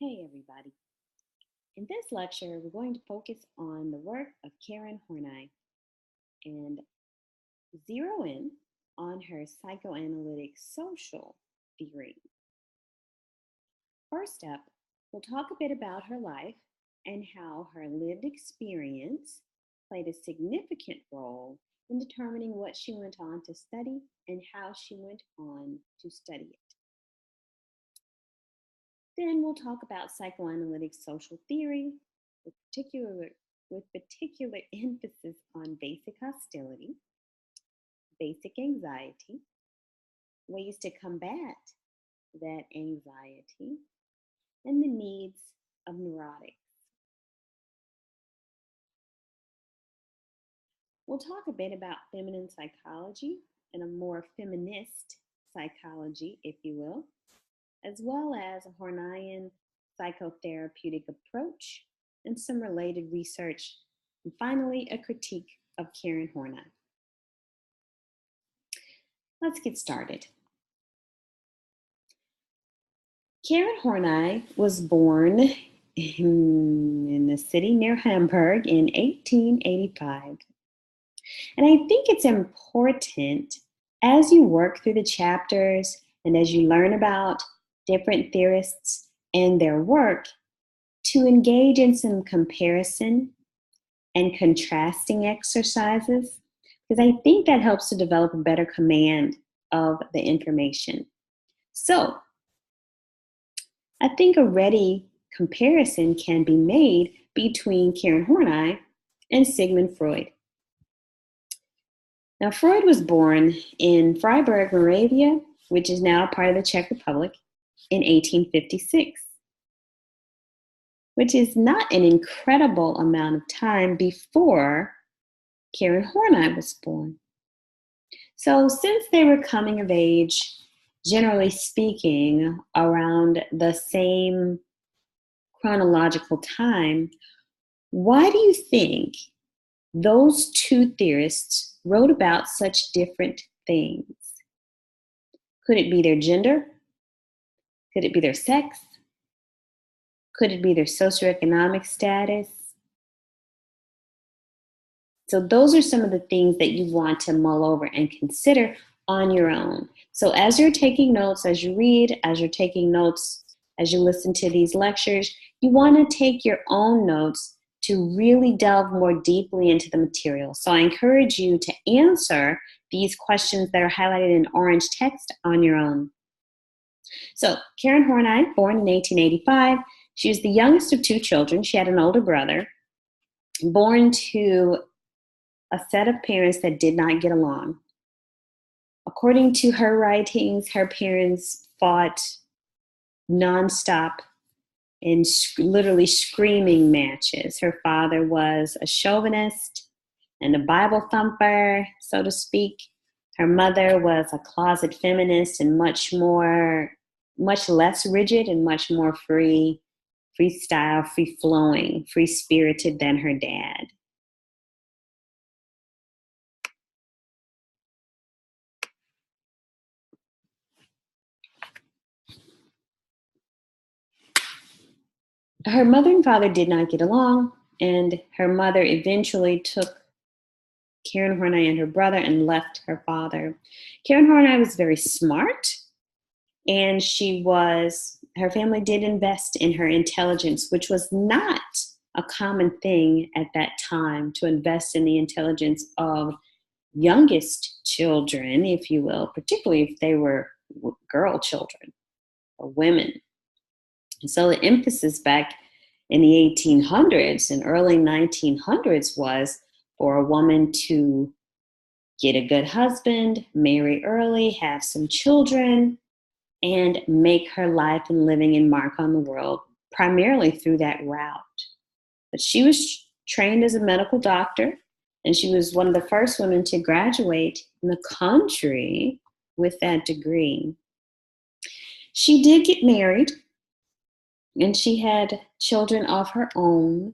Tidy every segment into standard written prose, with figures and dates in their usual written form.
Hey everybody. In this lecture, we're going to focus on the work of Karen Horney and zero in on her psychoanalytic social theory. First up, we'll talk a bit about her life and how her lived experience played a significant role in determining what she went on to study and how she went on to study it. Then we'll talk about psychoanalytic social theory, with particular emphasis on basic hostility, basic anxiety, ways to combat that anxiety, and the needs of neurotics. We'll talk a bit about feminine psychology and a more feminist psychology, if you will, as well as a Horneyan psychotherapeutic approach and some related research, and finally, a critique of Karen Horney. Let's get started. Karen Horney was born in the city near Hamburg in 1885. And I think it's important as you work through the chapters and as you learn about different theorists and their work to engage in some comparison and contrasting exercises, because I think that helps to develop a better command of the information. So I think a ready comparison can be made between Karen Horney and Sigmund Freud. Now, Freud was born in Freiburg, Moravia, which is now part of the Czech Republic, in 1856, which is not an incredible amount of time before Karen Horney was born. So since they were coming of age, generally speaking, around the same chronological time, why do you think those two theorists wrote about such different things? Could it be their gender? Could it be their sex? Could it be their socioeconomic status? So those are some of the things that you want to mull over and consider on your own. So as you're taking notes, as you read, as you're taking notes, as you listen to these lectures, you want to take your own notes to really delve more deeply into the material. So I encourage you to answer these questions that are highlighted in orange text on your own. So Karen Horney, born in 1885, she was the youngest of two children. She had an older brother, born to a set of parents that did not get along. According to her writings, her parents fought nonstop in literally screaming matches. Her father was a chauvinist and a Bible thumper, so to speak. Her mother was a closet feminist and much less rigid and much more freestyle, free-flowing, free-spirited than her dad. Her mother and father did not get along, and her mother eventually took Karen Horney and her brother and left her father. Karen Horney was very smart, and her family did invest in her intelligence, which was not a common thing at that time, to invest in the intelligence of youngest children, if you will, particularly if they were girl children or women. And so the emphasis back in the 1800s and early 1900s was for a woman to get a good husband, marry early, have some children, and make her life and living and mark on the world primarily through that route. But she was trained as a medical doctor, and she was one of the first women to graduate in the country with that degree. She did get married, and she had children of her own.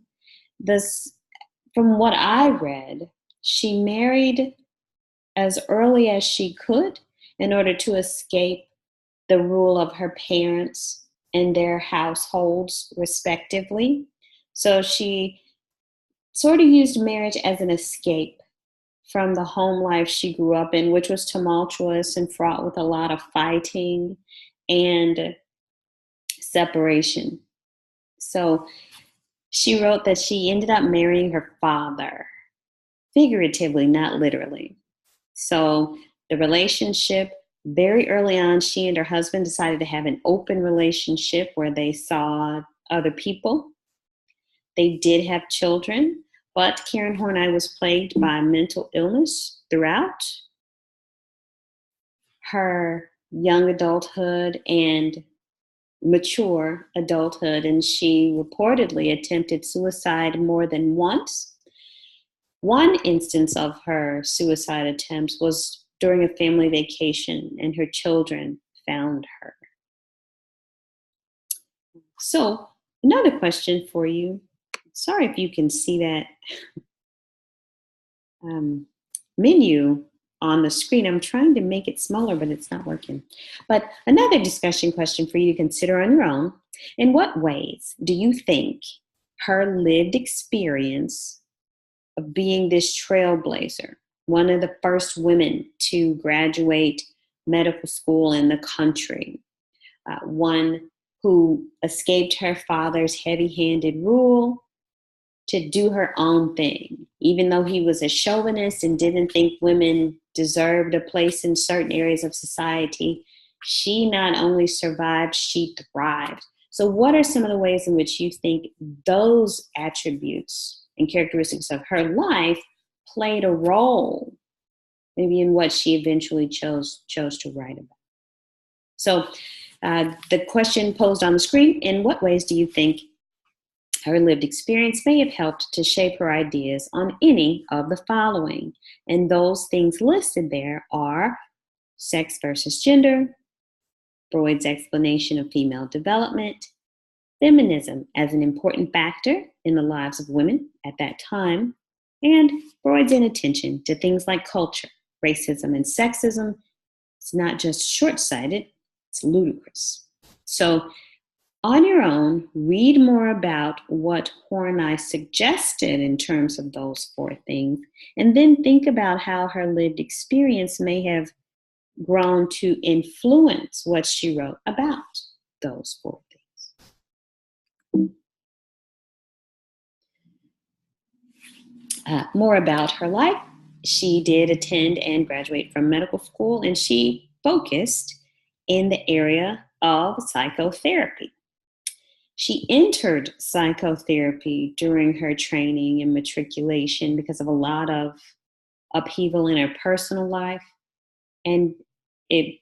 From what I read, she married as early as she could in order to escape the rule of her parents in their households, respectively. So she sort of used marriage as an escape from the home life she grew up in, which was tumultuous and fraught with a lot of fighting and separation. So she wrote that she ended up marrying her father, figuratively, not literally. So the relationship, very early on, she and her husband decided to have an open relationship where they saw other people. They did have children, but Karen Horney was plagued by mental illness throughout her young adulthood and mature adulthood, and she reportedly attempted suicide more than once. One instance of her suicide attempts was during a family vacation, and her children found her. So, another question for you. Sorry if you can see that menu on the screen. I'm trying to make it smaller, but it's not working. But another discussion question for you to consider on your own. In what ways do you think her lived experience of being this trailblazer, one of the first women to graduate medical school in the country, one who escaped her father's heavy-handed rule to do her own thing, even though he was a chauvinist and didn't think women deserved a place in certain areas of society, she not only survived, she thrived. So what are some of the ways in which you think those attributes and characteristics of her life played a role maybe in what she eventually chose to write about? So the question posed on the screen, in what ways do you think her lived experience may have helped to shape her ideas on any of the following? And those things listed there are sex versus gender, Freud's explanation of female development, feminism as an important factor in the lives of women at that time, and Freud's inattention to things like culture, racism, and sexism. It's not just short-sighted, it's ludicrous. So on your own, read more about what Horney suggested in terms of those four things, and then think about how her lived experience may have grown to influence what she wrote about those four things. More about her life. She did attend and graduate from medical school, and she focused in the area of psychotherapy. She entered psychotherapy during her training and matriculation because of a lot of upheaval in her personal life. And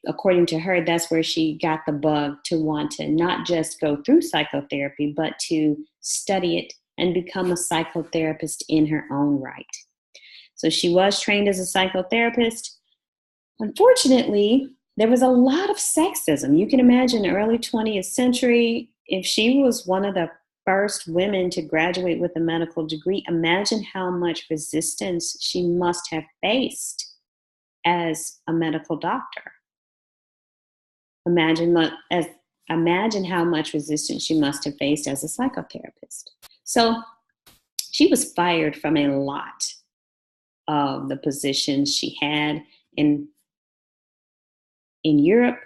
according to her, that's where she got the bug to want to not just go through psychotherapy, but to study it and become a psychotherapist in her own right. So she was trained as a psychotherapist. Unfortunately, there was a lot of sexism. You can imagine the early 20th century, if she was one of the first women to graduate with a medical degree, imagine how much resistance she must have faced as a medical doctor. Imagine how much resistance she must have faced as a psychotherapist. So she was fired from a lot of the positions she had in Europe,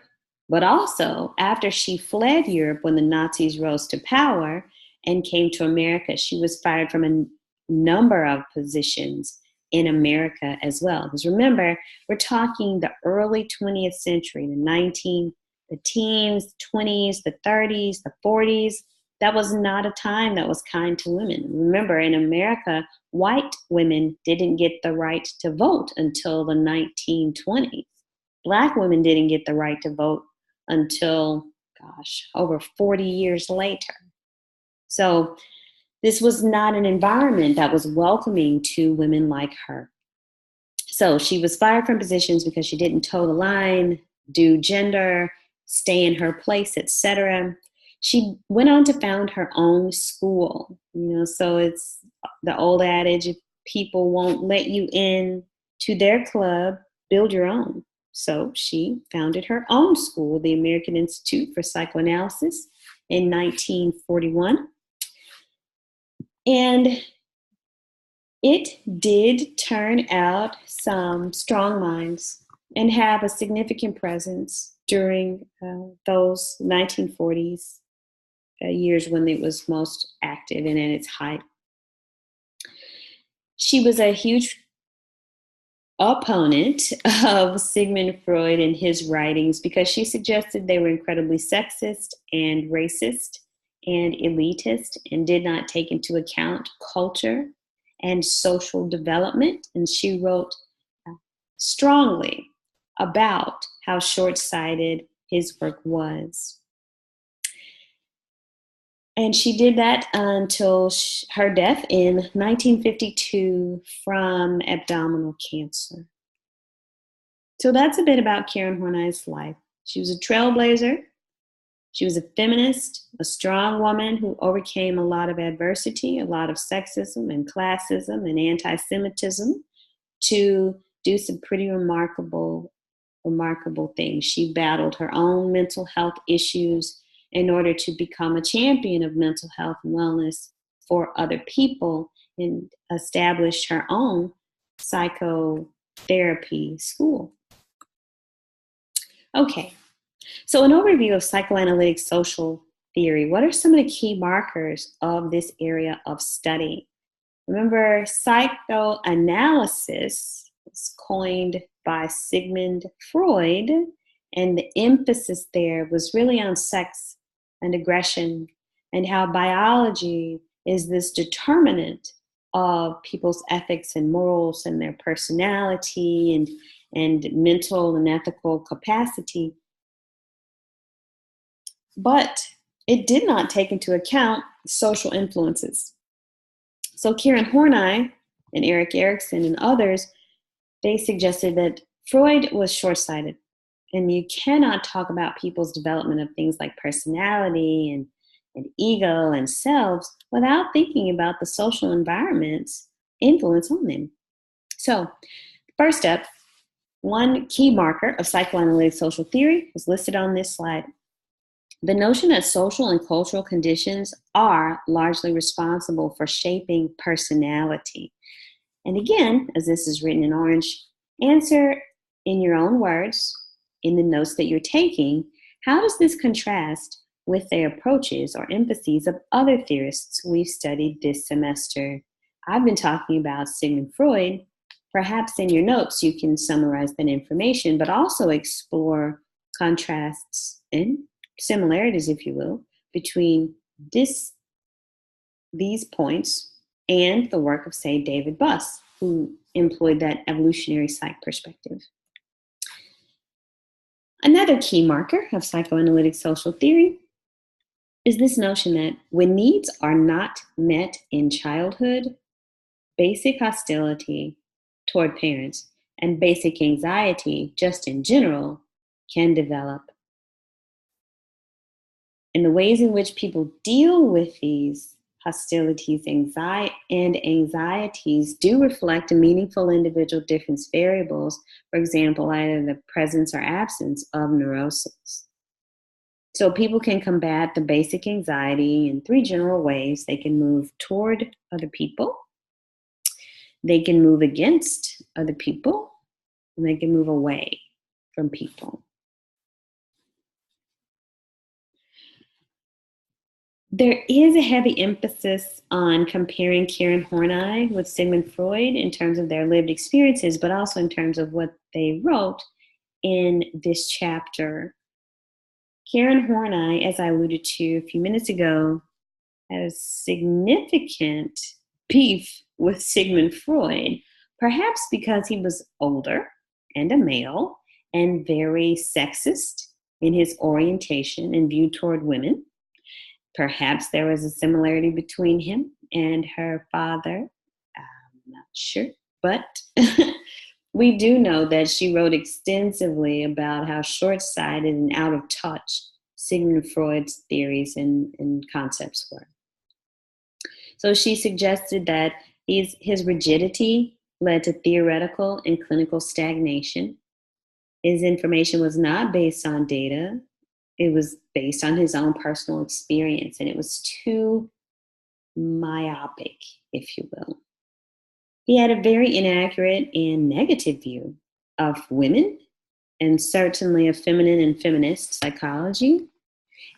but also after she fled Europe when the Nazis rose to power and came to America, she was fired from a number of positions in America as well. Because remember, we're talking the early 20th century, the teens, 20s, the 30s, the 40s. That was not a time that was kind to women. Remember, in America, white women didn't get the right to vote until the 1920s. Black women didn't get the right to vote until, over 40 years later. So this was not an environment that was welcoming to women like her. So she was fired from positions because she didn't toe the line, do gender, stay in her place, etc. She went on to found her own school. So it's the old adage, if people won't let you in to their club, build your own. So she founded her own school, the American Institute for Psychoanalysis, in 1941. And it did turn out some strong minds and have a significant presence during those 1940s years when it was most active and at its height. She was a huge opponent of Sigmund Freud and his writings because she suggested they were incredibly sexist and racist and elitist and did not take into account culture and social development. And she wrote strongly about how short-sighted his work was. And she did that until her death in 1952 from abdominal cancer. So that's a bit about Karen Horney's life. She was a trailblazer. She was a feminist, a strong woman who overcame a lot of adversity, a lot of sexism and classism and anti-Semitism to do some pretty remarkable things. She battled her own mental health issues in order to become a champion of mental health and wellness for other people and established her own psychotherapy school. Okay, so an overview of psychoanalytic social theory. What are some of the key markers of this area of study? Remember, psychoanalysis was coined by Sigmund Freud, and the emphasis there was really on sex and aggression and how biology is this determinant of people's ethics and morals and their personality and mental and ethical capacity. But it did not take into account social influences. So Karen Horney and Erik Erikson and others, they suggested that Freud was short-sighted. And you cannot talk about people's development of things like personality and ego and selves without thinking about the social environment's influence on them. So, first up, one key marker of psychoanalytic social theory is listed on this slide. The notion that social and cultural conditions are largely responsible for shaping personality. And again, as this is written in orange, answer in your own words, in the notes that you're taking, how does this contrast with the approaches or emphases of other theorists we've studied this semester? I've been talking about Sigmund Freud. Perhaps in your notes you can summarize that information, but also explore contrasts and similarities, if you will, between these points and the work of, say, David Buss, who employed that evolutionary psych perspective. Another key marker of psychoanalytic social theory is this notion that when needs are not met in childhood, basic hostility toward parents and basic anxiety just in general can develop. And the ways in which people deal with these hostilities and anxieties do reflect a meaningful individual difference variables, for example, either the presence or absence of neurosis. So people can combat the basic anxiety in three general ways. They can move toward other people, they can move against other people, and they can move away from people. There is a heavy emphasis on comparing Karen Horney with Sigmund Freud in terms of their lived experiences, but also in terms of what they wrote in this chapter. Karen Horney, as I alluded to a few minutes ago, has significant beef with Sigmund Freud, perhaps because he was older and a male and very sexist in his orientation and view toward women. Perhaps there was a similarity between him and her father. I'm not sure, but we do know that she wrote extensively about how short-sighted and out of touch Sigmund Freud's theories and concepts were. So she suggested that his rigidity led to theoretical and clinical stagnation. His information was not based on data, It was based on his own personal experience, and it was too myopic, if you will. He had a very inaccurate and negative view of women, and certainly of feminine and feminist psychology.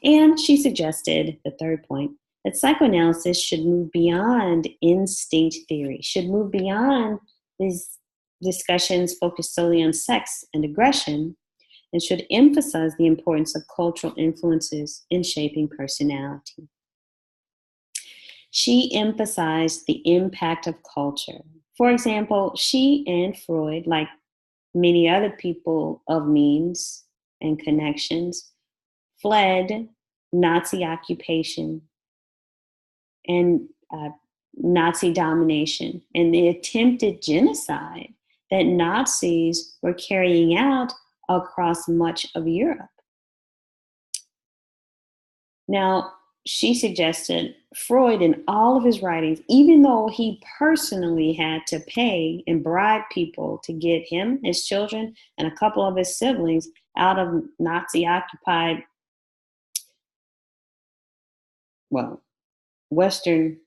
And she suggested, the third point, that psychoanalysis should move beyond instinct theory, should move beyond these discussions focused solely on sex and aggression, and should emphasize the importance of cultural influences in shaping personality. She emphasized the impact of culture. For example, she and Freud, like many other people of means and connections, fled Nazi occupation and Nazi domination and the attempted genocide that Nazis were carrying out across much of Europe. Now, she suggested Freud, in all of his writings, even though he personally had to pay and bribe people to get him, his children, and a couple of his siblings out of Nazi-occupied, well, Western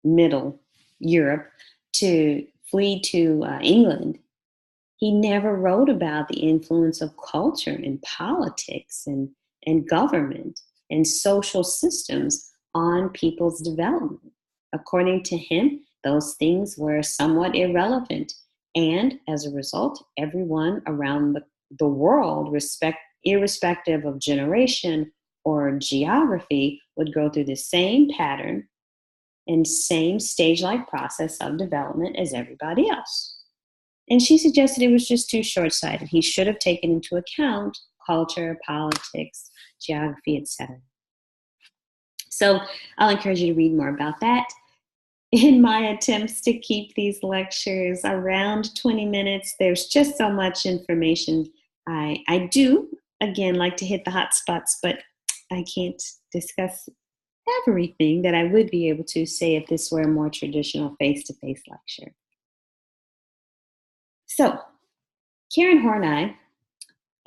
Middle Europe to flee to England, he never wrote about the influence of culture and politics and government and social systems on people's development. According to him, those things were somewhat irrelevant. And as a result, everyone around the world, irrespective of generation or geography, would go through the same pattern and same stage-like process of development as everybody else. And she suggested it was just too short-sighted. He should have taken into account culture, politics, geography, etc. So I'll encourage you to read more about that. In my attempts to keep these lectures around 20 minutes, there's just so much information. I do, again, like to hit the hot spots, but I can't discuss everything that I would be able to say if this were a more traditional face-to-face lecture. So, Karen Horney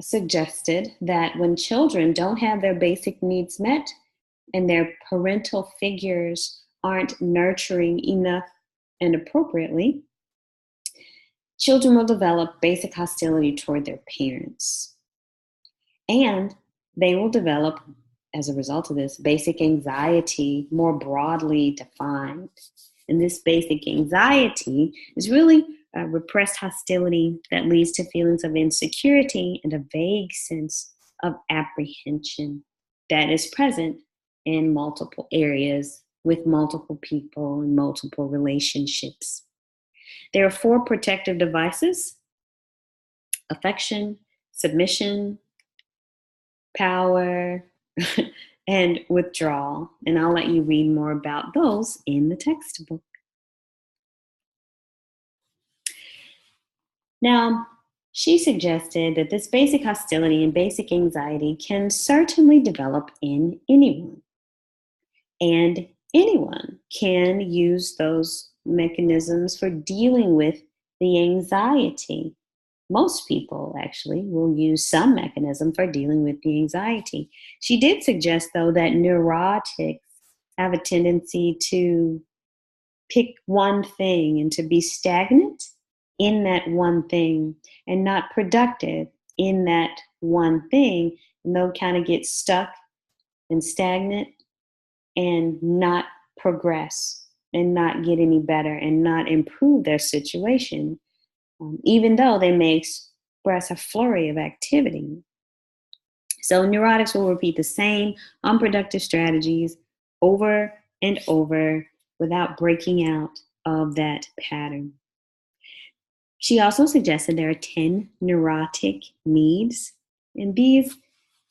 suggested that when children don't have their basic needs met and their parental figures aren't nurturing enough and appropriately, children will develop basic hostility toward their parents. And they will develop, as a result of this, basic anxiety more broadly defined. And this basic anxiety is really repressed hostility that leads to feelings of insecurity and a vague sense of apprehension that is present in multiple areas with multiple people and multiple relationships. There are 4 protective devices: affection, submission, power, and withdrawal. And I'll let you read more about those in the textbook. Now, she suggested that this basic hostility and basic anxiety can certainly develop in anyone. And anyone can use those mechanisms for dealing with the anxiety. Most people actually will use some mechanism for dealing with the anxiety. She did suggest, though, that neurotics have a tendency to pick one thing and to be stagnant in that one thing and not productive in that one thing. And they'll kind of get stuck and stagnant and not progress and not get any better and not improve their situation, even though they may express a flurry of activity. So neurotics will repeat the same unproductive strategies over and over without breaking out of that pattern. She also suggested there are 10 neurotic needs. And these,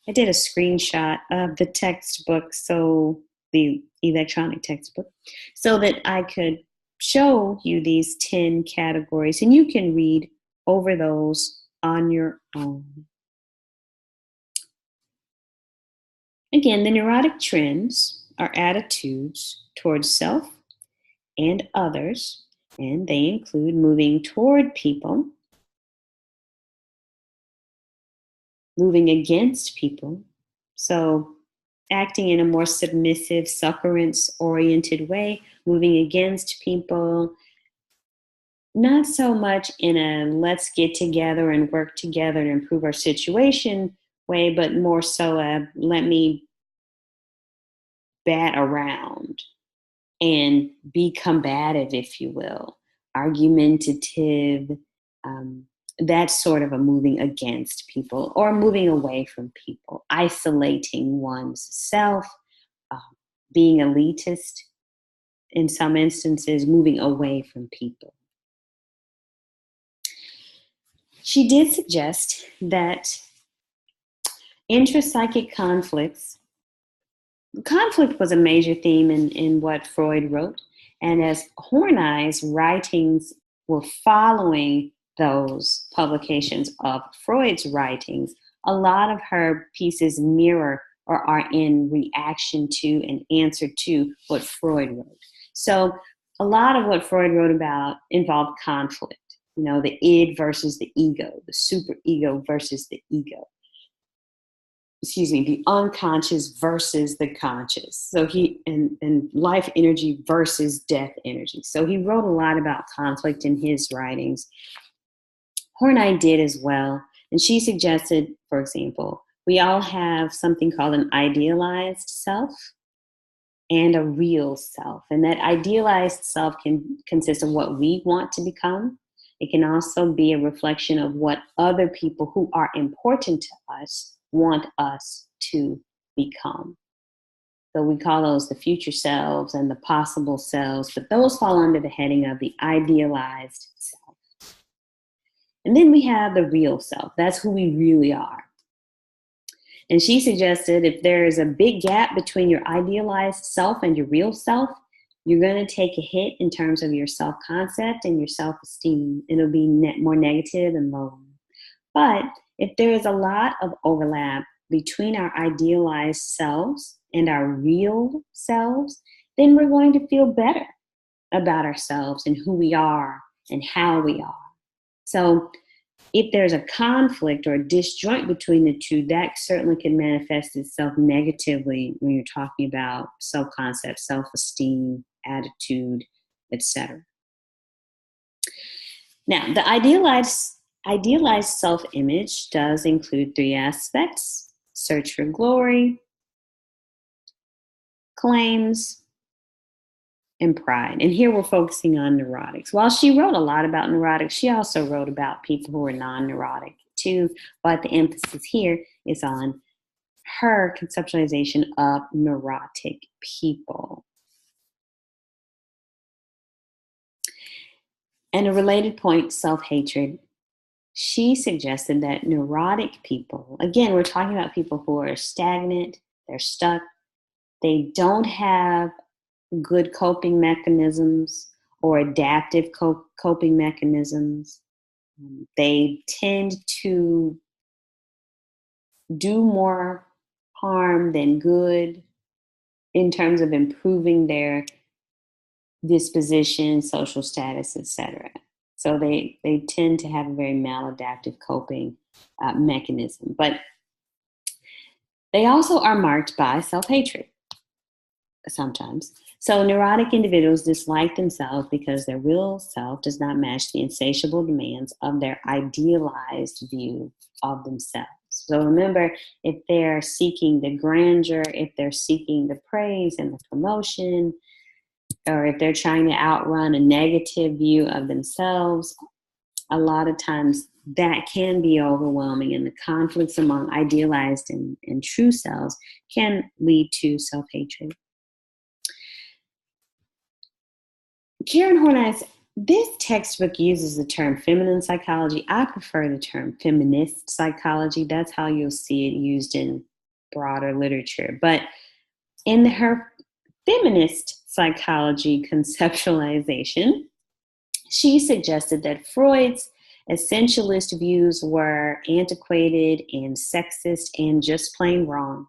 I did a screenshot of the textbook, so the electronic textbook, so that I could show you these 10 categories, and you can read over those on your own. Again, the neurotic trends are attitudes towards self and others, and they include moving toward people, moving against people, So acting in a more submissive, succurrence-oriented way, moving against people, not so much in a let's get together and work together to improve our situation way, but more so a let me bat around and be combative, if you will, argumentative, that's sort of a moving against people or moving away from people, isolating one's self, uh, being elitist in some instances, moving away from people. She did suggest that intrapsychic conflict was a major theme in what Freud wrote. And as Horney's writings were following those publications of Freud's writings, a lot of her pieces mirror or are in reaction to and answer to what Freud wrote. So a lot of what Freud wrote about involved conflict, the id versus the ego, the superego versus the ego. The unconscious versus the conscious. So and life energy versus death energy. So he wrote a lot about conflict in his writings. Horney did as well. And she suggested, for example, we all have something called an idealized self and a real self. And that idealized self can consist of what we want to become. It can also be a reflection of what other people who are important to us want us to become. So we call those the future selves and the possible selves, but those fall under the heading of the idealized self. And then we have the real self. That's who we really are. And she suggested if there is a big gap between your idealized self and your real self, you're going to take a hit in terms of your self-concept and your self-esteem. It'll be more negative and low. But if there is a lot of overlap between our idealized selves and our real selves, then we're going to feel better about ourselves and who we are and how we are. So if there's a conflict or a disjoint between the two, that certainly can manifest itself negatively when you're talking about self-concept, self-esteem, attitude, etc. Now, the idealized self-image does include three aspects: search for glory, claims, and pride. And here we're focusing on neurotics. While she wrote a lot about neurotics, she also wrote about people who are non-neurotic too, but the emphasis here is on her conceptualization of neurotic people. And a related point, self-hatred. She suggested that neurotic people, again, we're talking about people who are stagnant, they're stuck, they don't have good coping mechanisms or adaptive coping mechanisms. They tend to do more harm than good in terms of improving their disposition, social status, etc. So they tend to have a very maladaptive coping mechanism. But they also are marked by self-hatred sometimes. So neurotic individuals dislike themselves because their real self does not match the insatiable demands of their idealized view of themselves. So remember, if they're seeking the grandeur, if they're seeking the praise and the promotion, or if they're trying to outrun a negative view of themselves, a lot of times that can be overwhelming, and the conflicts among idealized and true selves can lead to self-hatred. Karen Horney's, this textbook uses the term feminine psychology. I prefer the term feminist psychology. That's how you'll see it used in broader literature. But in her feminist psychology conceptualization, she suggested that Freud's essentialist views were antiquated and sexist and just plain wrong.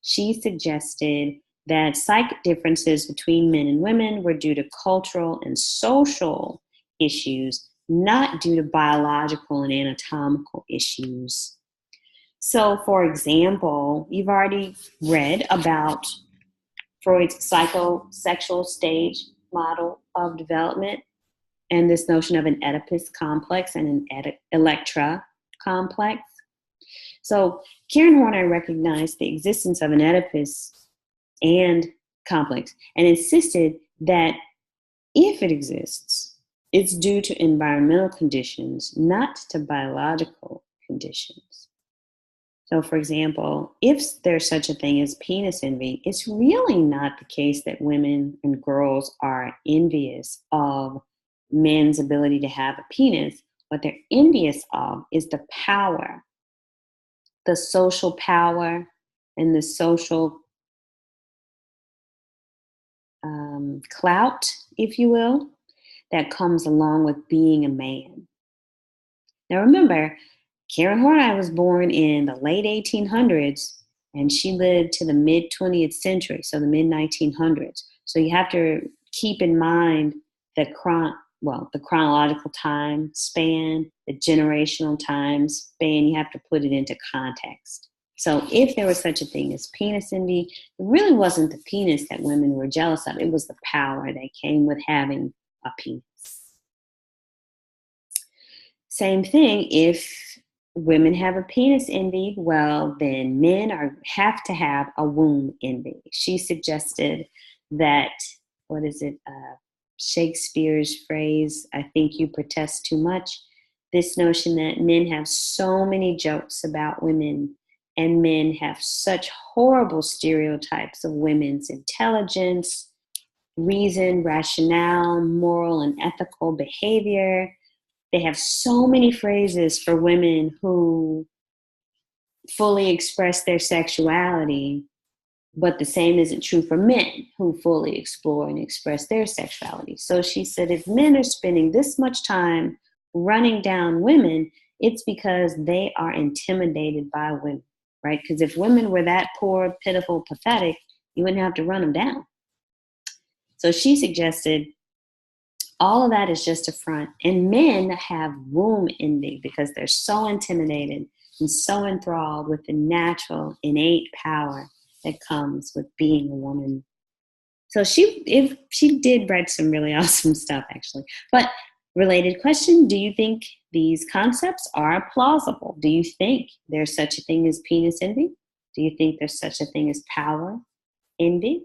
She suggested that psychic differences between men and women were due to cultural and social issues, not due to biological and anatomical issues. So, for example, you've already read about Freud's psychosexual stage model of development and this notion of an Oedipus complex and an Electra complex. So Karen Horney recognized the existence of an Oedipus and complex and insisted that if it exists, it's due to environmental conditions, not to biological conditions. So, for example, if there's such a thing as penis envy, it's really not the case that women and girls are envious of men's ability to have a penis. What they're envious of is the power, the social power, and the social clout, if you will, that comes along with being a man. Now, remember, Karen Horney was born in the late 1800s, and she lived to the mid 20th century, so the mid 1900s. So you have to keep in mind the chronological time span, the generational time span. You have to put it into context. So if there was such a thing as penis envy, it really wasn't the penis that women were jealous of. It was the power that came with having a penis. Same thing, if women have a penis envy, well, then men have to have a womb envy. She suggested that, Shakespeare's phrase, I think you protest too much. This notion that men have so many jokes about women and men have such horrible stereotypes of women's intelligence, reason, rationale, moral and ethical behavior. They have so many phrases for women who fully express their sexuality, but the same isn't true for men who fully explore and express their sexuality. So she said, if men are spending this much time running down women, it's because they are intimidated by women, right? Because if women were that poor, pitiful, pathetic, you wouldn't have to run them down. So she suggested all of that is just a front. And men have womb envy because they're so intimidated and so enthralled with the natural, innate power that comes with being a woman. So she did write some really awesome stuff, actually. But related question, do you think these concepts are plausible? Do you think there's such a thing as penis envy? Do you think there's such a thing as power envy?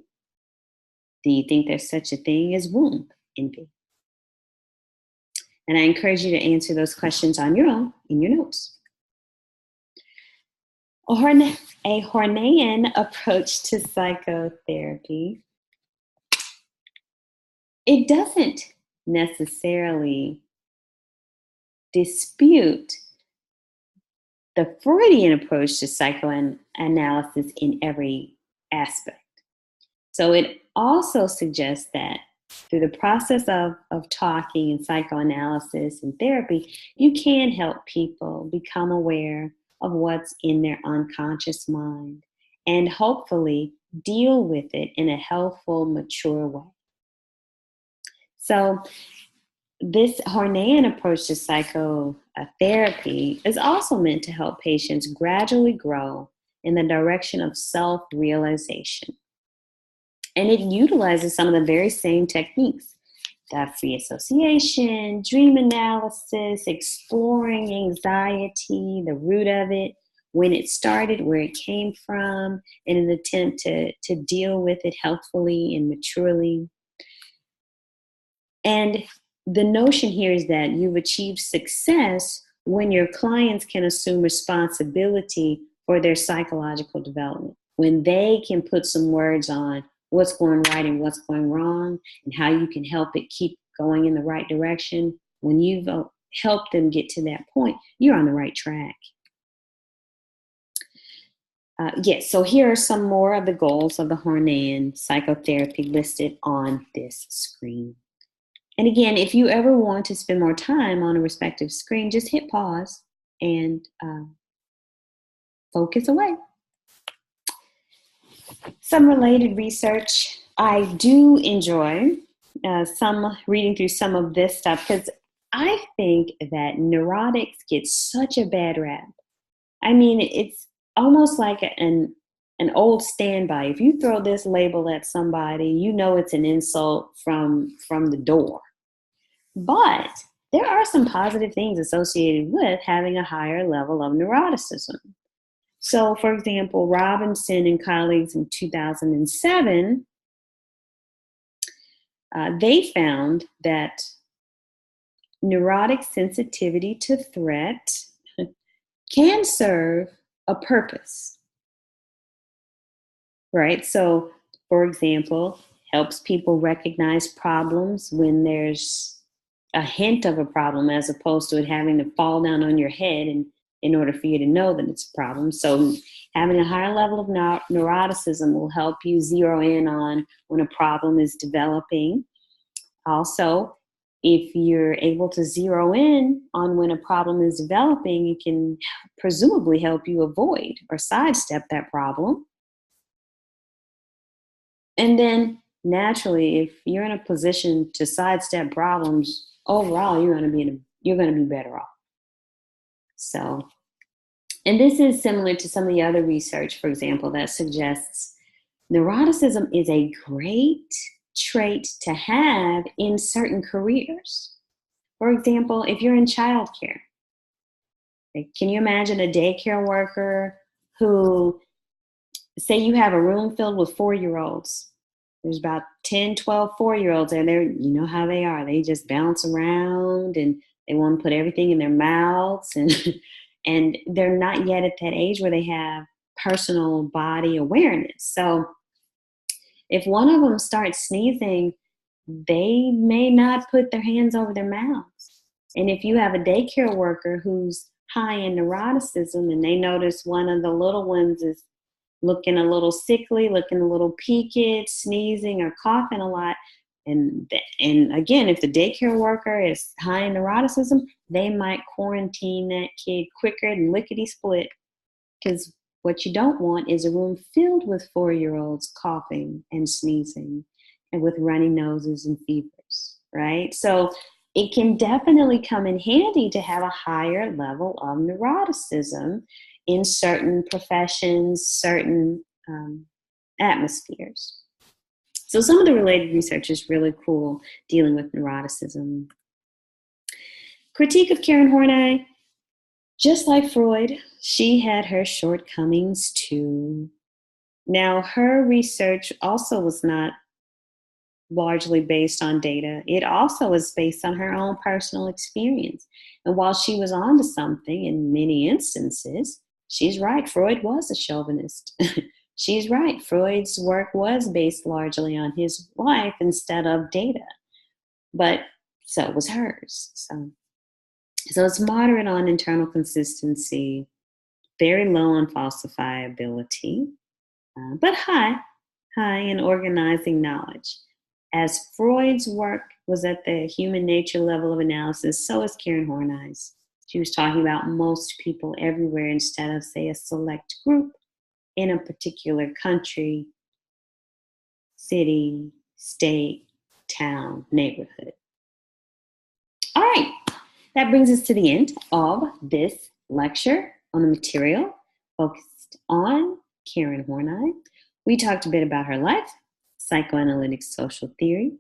Do you think there's such a thing as womb envy? And I encourage you to answer those questions on your own in your notes. A Horneyan approach to psychotherapy, it doesn't necessarily dispute the Freudian approach to psychoanalysis in every aspect. So it also suggests that through the process of talking and psychoanalysis and therapy, you can help people become aware of what's in their unconscious mind and hopefully deal with it in a helpful, mature way. So this Horneyan approach to psychotherapy is also meant to help patients gradually grow in the direction of self-realization. And it utilizes some of the very same techniques, that free association, dream analysis, exploring anxiety, the root of it, when it started, where it came from, in an attempt to deal with it healthfully and maturely. And the notion here is that you've achieved success when your clients can assume responsibility for their psychological development, when they can put some words on what's going right and what's going wrong, and how you can help it keep going in the right direction. When you've helped them get to that point, you're on the right track. Yes, so here are some more of the goals of the Horneyan psychotherapy listed on this screen. And again, if you ever want to spend more time on a respective screen, just hit pause and focus away. Some related research. I do enjoy reading through some of this stuff because I think that neurotics get such a bad rap. I mean, it's almost like an old standby. If you throw this label at somebody, you know it's an insult from the door. But there are some positive things associated with having a higher level of neuroticism. So, for example, Robinson and colleagues in 2007, they found that neurotic sensitivity to threat can serve a purpose, right? So, for example, helps people recognize problems when there's a hint of a problem, as opposed to it having to fall down on your head and in order for you to know that it's a problem. So having a higher level of neuroticism will help you zero in on when a problem is developing. Also, if you're able to zero in on when a problem is developing, it can presumably help you avoid or sidestep that problem. And then naturally, if you're in a position to sidestep problems, overall, you're going to be better off. So, and this is similar to some of the other research, for example, that suggests neuroticism is a great trait to have in certain careers. For example, if you're in childcare, can you imagine a daycare worker who, say you have a room filled with 4-year-olds. There's about 10, 12 4-year-olds, and they're, you know how they are. They just bounce around and they want to put everything in their mouths, and and they're not yet at that age where they have personal body awareness. So if one of them starts sneezing, they may not put their hands over their mouths. And if you have a daycare worker who's high in neuroticism and they notice one of the little ones is looking a little sickly, looking a little peaked, sneezing or coughing a lot, and again, if the daycare worker is high in neuroticism, they might quarantine that kid quicker than lickety-split, because what you don't want is a room filled with 4-year-olds coughing and sneezing and with runny noses and fevers, right? So it can definitely come in handy to have a higher level of neuroticism in certain professions, certain atmospheres. So some of the related research is really cool dealing with neuroticism. Critique of Karen Horney. Just like Freud, she had her shortcomings too. Now, her research also was not largely based on data. It also was based on her own personal experience. And while she was onto something in many instances, she's right, Freud was a chauvinist. She's right, Freud's work was based largely on his life instead of data. But so was hers. So it's moderate on internal consistency, very low on falsifiability, but high in organizing knowledge. As Freud's work was at the human nature level of analysis, so is Karen Horney's. She was talking about most people everywhere instead of, say, a select group in a particular country, city, state, town, neighborhood. All right. That brings us to the end of this lecture on the material focused on Karen Horney. We talked a bit about her life, psychoanalytic social theory,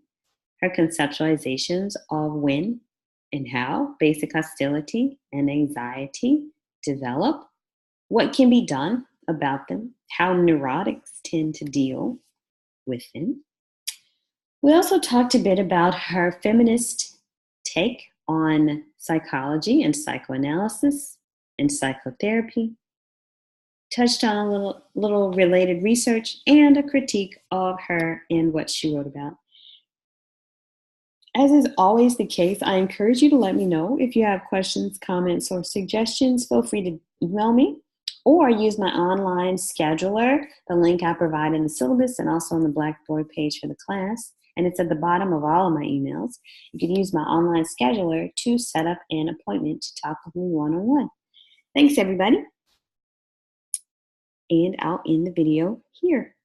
her conceptualizations of when and how basic hostility and anxiety develop, what can be done about them, how neurotics tend to deal with them. We also talked a bit about her feminist take on psychology and psychoanalysis and psychotherapy, touched on a little related research, and a critique of her and what she wrote about. As is always the case, I encourage you to let me know if you have questions, comments, or suggestions. Feel free to email me or use my online scheduler, the link I provide in the syllabus and also on the Blackboard page for the class. And it's at the bottom of all of my emails. You can use my online scheduler to set up an appointment to talk with me one-on-one. Thanks, everybody. And I'll end the video here.